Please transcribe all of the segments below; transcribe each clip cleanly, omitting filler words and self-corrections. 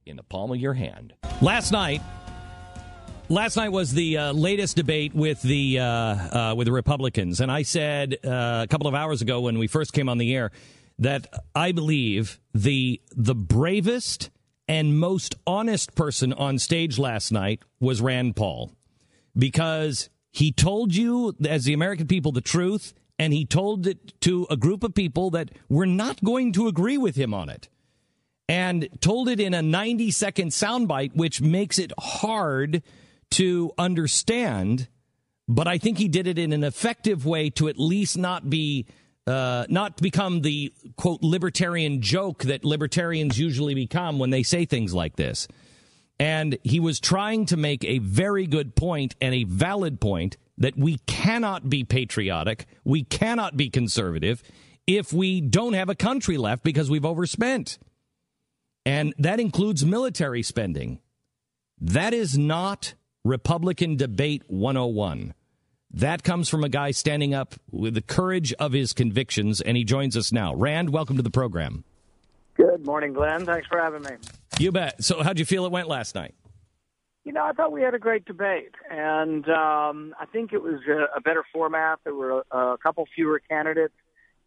in the palm of your hand. Last night was the latest debate with the Republicans, and I said a couple of hours ago when we first came on the air that I believe the bravest and most honest person on stage last night was Rand Paul, because he told you, as the American people, the truth, and he told it to a group of people that were not going to agree with him on it. And told it in a 90-second soundbite, which makes it hard to understand. But I think he did it in an effective way to at least not become the, quote, libertarian joke that libertarians usually become when they say things like this. And he was trying to make a very good point and a valid point that we cannot be patriotic, we cannot be conservative if we don't have a country left because we've overspent. And that includes military spending. That is not Republican Debate 101. That comes from a guy standing up with the courage of his convictions, and he joins us now. Rand, welcome to the program. Good morning, Glenn. Thanks for having me. You bet. So how'd you feel it went last night? You know, I thought we had a great debate, and I think it was a better format. There were a couple fewer candidates.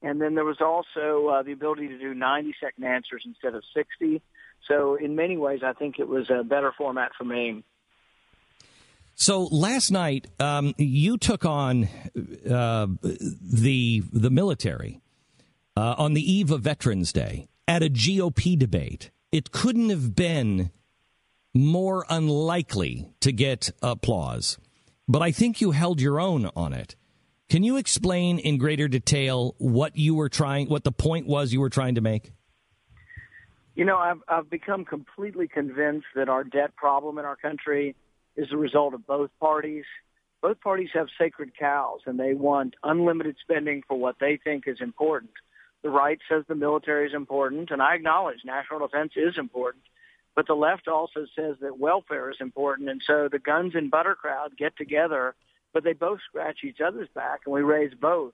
And then there was also the ability to do 90-second answers instead of 60. So in many ways, I think it was a better format for me. So last night, you took on the military on the eve of Veterans Day at a GOP debate. It couldn't have been more unlikely to get applause. But I think you held your own on it. Can you explain in greater detail what the point was you were trying to make? You know, I've become completely convinced that our debt problem in our country is a result of both parties. Both parties have sacred cows, and they want unlimited spending for what they think is important. The right says the military is important, and I acknowledge national defense is important. But the left also says that welfare is important, and so the guns and butter crowd get together, but they both scratch each other's back, and we raise both.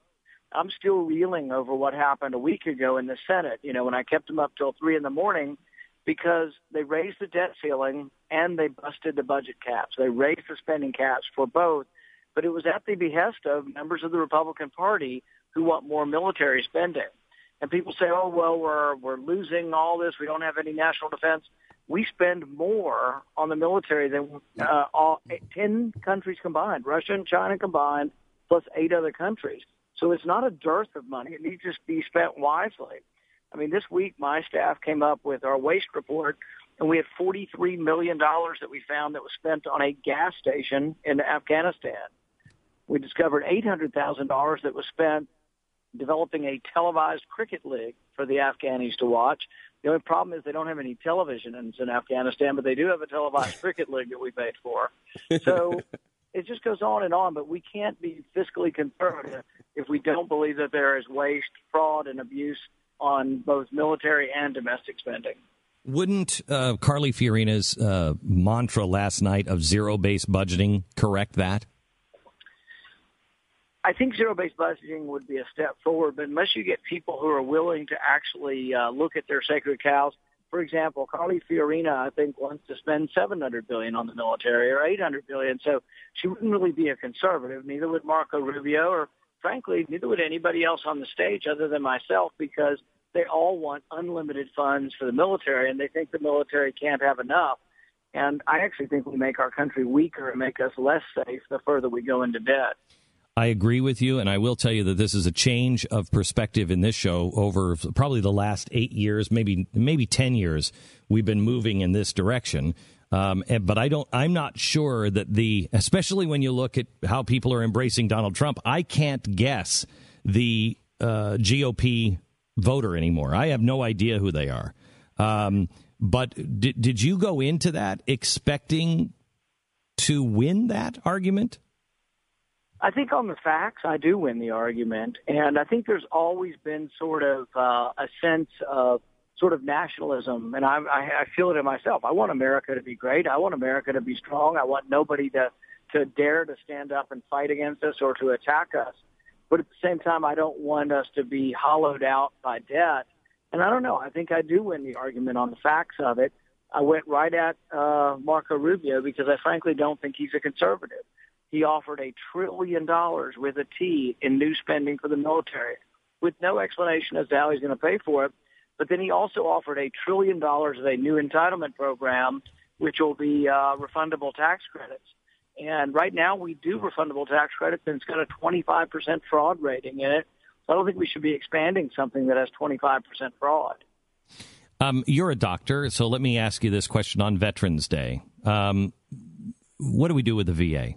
I'm still reeling over what happened a week ago in the Senate, you know, when I kept them up till 3 a.m, because they raised the debt ceiling and they busted the budget caps. They raised the spending caps for both, but it was at the behest of members of the Republican Party who want more military spending. And people say, oh, well, we're losing all this. We don't have any national defense. We spend more on the military than 10 countries combined, Russia and China combined, plus 8 other countries. So it's not a dearth of money. It needs to be spent wisely. I mean, this week my staff came up with our waste report, and we had $43 million that we found that was spent on a gas station in Afghanistan. We discovered $800,000 that was spent developing a televised cricket league for the Afghanis to watch. The only problem is they don't have any televisions in Afghanistan, but they do have a televised cricket league that we paid for. So it just goes on and on, but we can't be fiscally conservative if we don't believe that there is waste, fraud, and abuse on both military and domestic spending. Wouldn't Carly Fiorina's mantra last night of zero-based budgeting correct that? I think zero-based budgeting would be a step forward, but unless you get people who are willing to actually look at their sacred cows. For example, Carly Fiorina, I think, wants to spend $700 billion on the military or $800 billion, so she wouldn't really be a conservative. Neither would Marco Rubio, or frankly, neither would anybody else on the stage other than myself, because they all want unlimited funds for the military, and they think the military can't have enough. And I actually think we make our country weaker and make us less safe the further we go into debt. I agree with you, and I will tell you that this is a change of perspective in this show over probably the last 8 years, maybe 10 years. We've been moving in this direction, but I'm not sure that especially when you look at how people are embracing Donald Trump, I can't guess the GOP voter anymore. I have no idea who they are. But did you go into that expecting to win that argument? I think on the facts, I do win the argument. And I think there's always been sort of a sense of sort of nationalism. And I feel it in myself. I want America to be great. I want America to be strong. I want nobody to dare to stand up and fight against us or to attack us. But at the same time, I don't want us to be hollowed out by debt. And I don't know. I think I do win the argument on the facts of it. I went right at Marco Rubio because I frankly don't think he's a conservative. He offered $1 trillion with a T in new spending for the military with no explanation as to how he's going to pay for it. But then he also offered $1 trillion of a new entitlement program, which will be refundable tax credits. And right now we do refundable tax credits, and it's got a 25% fraud rating in it. So I don't think we should be expanding something that has 25% fraud. You're a doctor, so let me ask you this question on Veterans Day. What do we do with the VA?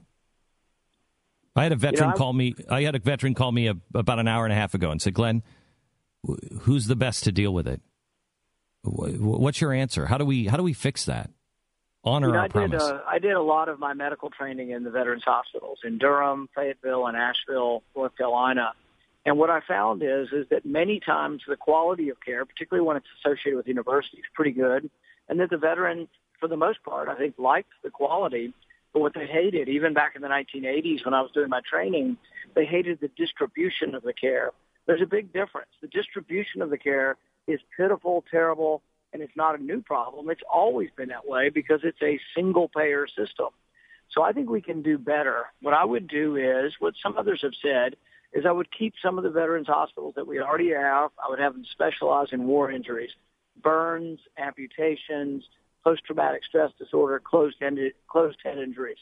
I had a veteran call me. I had a veteran call me about an hour and a half ago and said, "Glenn, who's the best to deal with it? What's your answer? How do we fix that? Honor our promise." I did a lot of my medical training in the veterans hospitals in Durham, Fayetteville, and Asheville, North Carolina. And what I found is that many times the quality of care, particularly when it's associated with universities, is pretty good, and that the veteran, for the most part, I think liked the quality. But what they hated, even back in the 1980s when I was doing my training, they hated the distribution of the care. There's a big difference. The distribution of the care is pitiful, terrible, and it's not a new problem. It's always been that way because it's a single-payer system. So I think we can do better. What I would do is, what some others have said, is I would keep some of the veterans hospitals that we already have. I would have them specialize in war injuries, burns, amputations, post-traumatic stress disorder, closed-head injuries.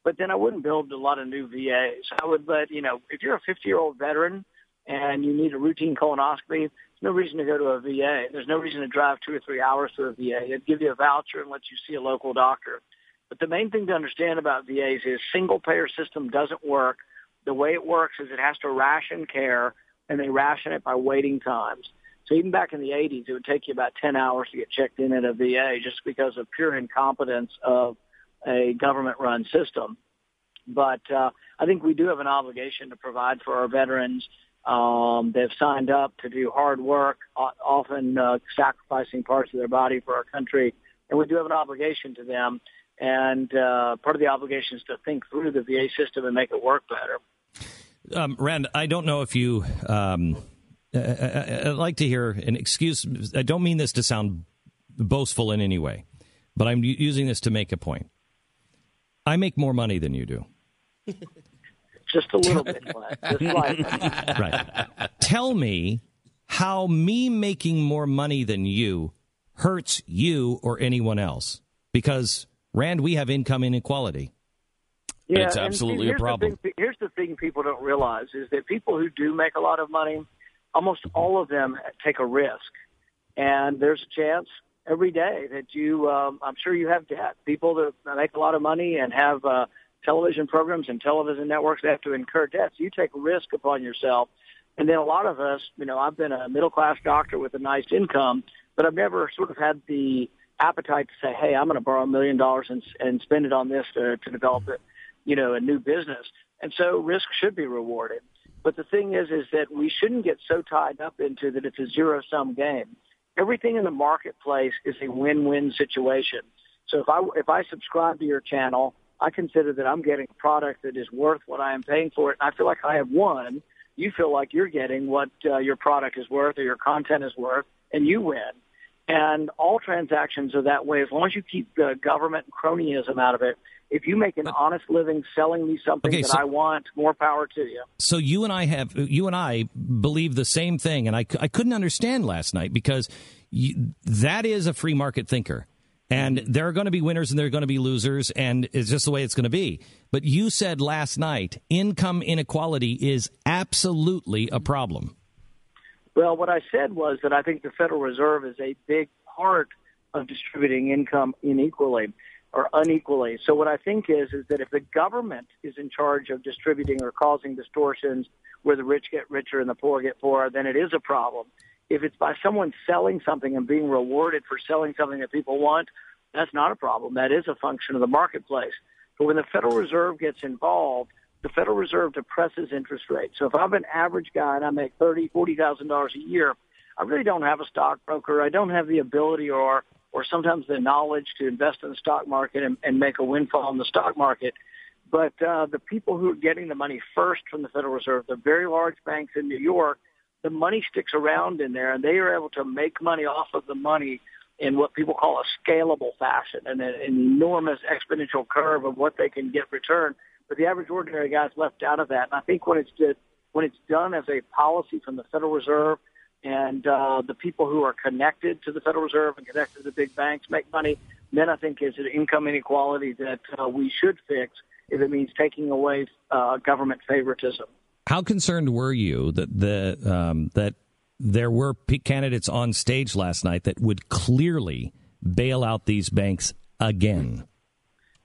But then I wouldn't build a lot of new VAs. I would let, if you're a 50-year-old veteran and you need a routine colonoscopy, there's no reason to go to a VA. There's no reason to drive 2 or 3 hours to a VA. It'd give you a voucher and let you see a local doctor. But the main thing to understand about VAs is single-payer system doesn't work. The way it works is it has to ration care, and they ration it by waiting times. So even back in the 80s, it would take you about 10 hours to get checked in at a VA just because of pure incompetence of a government-run system. But I think we do have an obligation to provide for our veterans. They've signed up to do hard work, often sacrificing parts of their body for our country, and we do have an obligation to them. And part of the obligation is to think through the VA system and make it work better. Rand, I don't know if you I'd like to hear an excuse. I don't mean this to sound boastful in any way, but I'm using this to make a point. I make more money than you do. Just a little bit, Glenn. Just slightly. Right. Tell me how me making more money than you hurts you or anyone else. Because, Rand, we have income inequality. Yeah, it's absolutely a problem. Here's the thing people don't realize is that people who do make a lot of money, almost all of them take a risk. And there's a chance every day that you, I'm sure you have debt. People that make a lot of money and have television programs and television networks, they have to incur debts. You take a risk upon yourself. And then a lot of us, I've been a middle-class doctor with a nice income, but I've never sort of had the appetite to say, hey, I'm going to borrow $1 million and spend it on this to develop it, a new business. And so risk should be rewarded. But the thing is that we shouldn't get so tied up into that it's a zero-sum game. Everything in the marketplace is a win-win situation. So if I subscribe to your channel, I consider that I'm getting a product that is worth what I am paying for it. And I feel like I have won. You feel like you're getting what your product is worth or your content is worth, and you win. And all transactions are that way. As long as you keep the government and cronyism out of it, if you make an honest living selling me something I want, more power to you. So you and I believe the same thing, and I couldn't understand last night because that is a free market thinker. And there are going to be winners and there are going to be losers, and it's just the way it's going to be. But you said last night, income inequality is absolutely a problem. Well, what I said was that I think the Federal Reserve is a big part of distributing income unequally. So what I think is that if the government is in charge of distributing or causing distortions where the rich get richer and the poor get poorer, then it is a problem. If it's by someone selling something and being rewarded for selling something that people want, that's not a problem. That is a function of the marketplace. But when the Federal Reserve gets involved, the Federal Reserve depresses interest rates. So if I'm an average guy and I make $30,000, $40,000 a year, I really don't have a stockbroker. I don't have the ability or sometimes the knowledge to invest in the stock market and make a windfall in the stock market. But the people who are getting the money first from the Federal Reserve, the very large banks in New York, the money sticks around in there, and they are able to make money off of the money in what people call a scalable fashion and an enormous exponential curve of what they can get returned. But the average ordinary guy's left out of that. And I think when it's done as a policy from the Federal Reserve and the people who are connected to the Federal Reserve and connected to the big banks make money, then I think it's an income inequality that we should fix if it means taking away government favoritism. How concerned were you that that there were candidates on stage last night that would clearly bail out these banks again?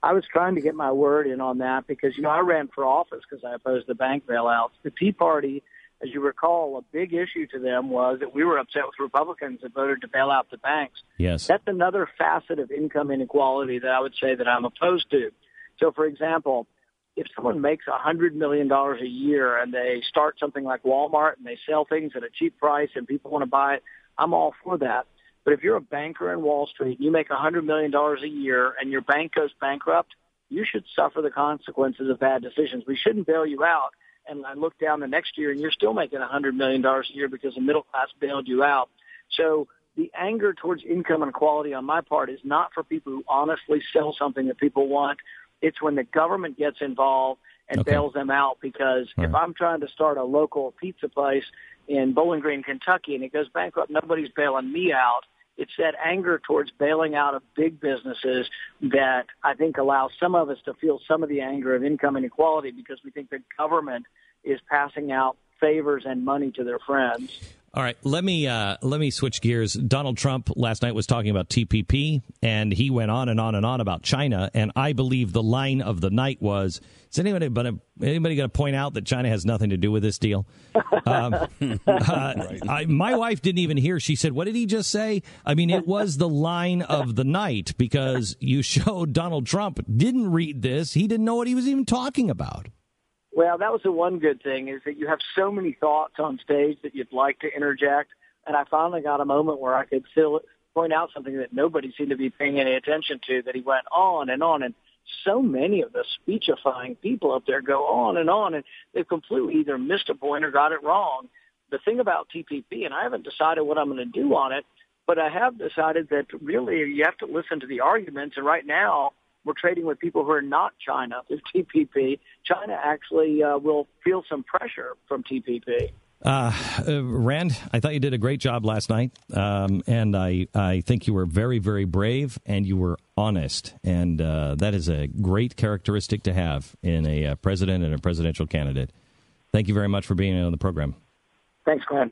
I was trying to get my word in on that because, I ran for office because I opposed the bank bailouts. The Tea Party, as you recall, a big issue to them was that we were upset with Republicans that voted to bail out the banks. Yes. That's another facet of income inequality that I would say that I'm opposed to. So, for example, if someone makes $100 million a year and they start something like Walmart and they sell things at a cheap price and people want to buy it, I'm all for that. But if you're a banker in Wall Street, you make $100 million a year and your bank goes bankrupt, you should suffer the consequences of bad decisions. We shouldn't bail you out. And I look down the next year and you're still making $100 million a year because the middle class bailed you out. So the anger towards income inequality on my part is not for people who honestly sell something that people want. It's when the government gets involved and bails them out, because if I'm trying to start a local pizza place in Bowling Green, Kentucky, and it goes bankrupt, nobody's bailing me out. It's that anger towards bailing out of big businesses that I think allows some of us to feel some of the anger of income inequality because we think the government is passing out favors and money to their friends. All right, let me switch gears. Donald Trump last night was talking about TPP, and he went on and on and on about China. And I believe the line of the night was, is anybody going to point out that China has nothing to do with this deal? My wife didn't even hear. She said, what did he just say? I mean, it was the line of the night because you showed Donald Trump didn't read this. He didn't know what he was even talking about. Well, that was the one good thing, is that you have so many thoughts on stage that you'd like to interject. And I finally got a moment where I could point out something that nobody seemed to be paying any attention to, that he went on. And so many of the speechifying people up there go on, and they've completely either missed a point or got it wrong. The thing about TPP, and I haven't decided what I'm going to do on it, but I have decided that really you have to listen to the arguments. And right now, we're trading with people who are not China with TPP. China actually will feel some pressure from TPP. Rand, I thought you did a great job last night, and I think you were very, very brave, and you were honest, and that is a great characteristic to have in a president and a presidential candidate. Thank you very much for being on the program. Thanks, Glenn.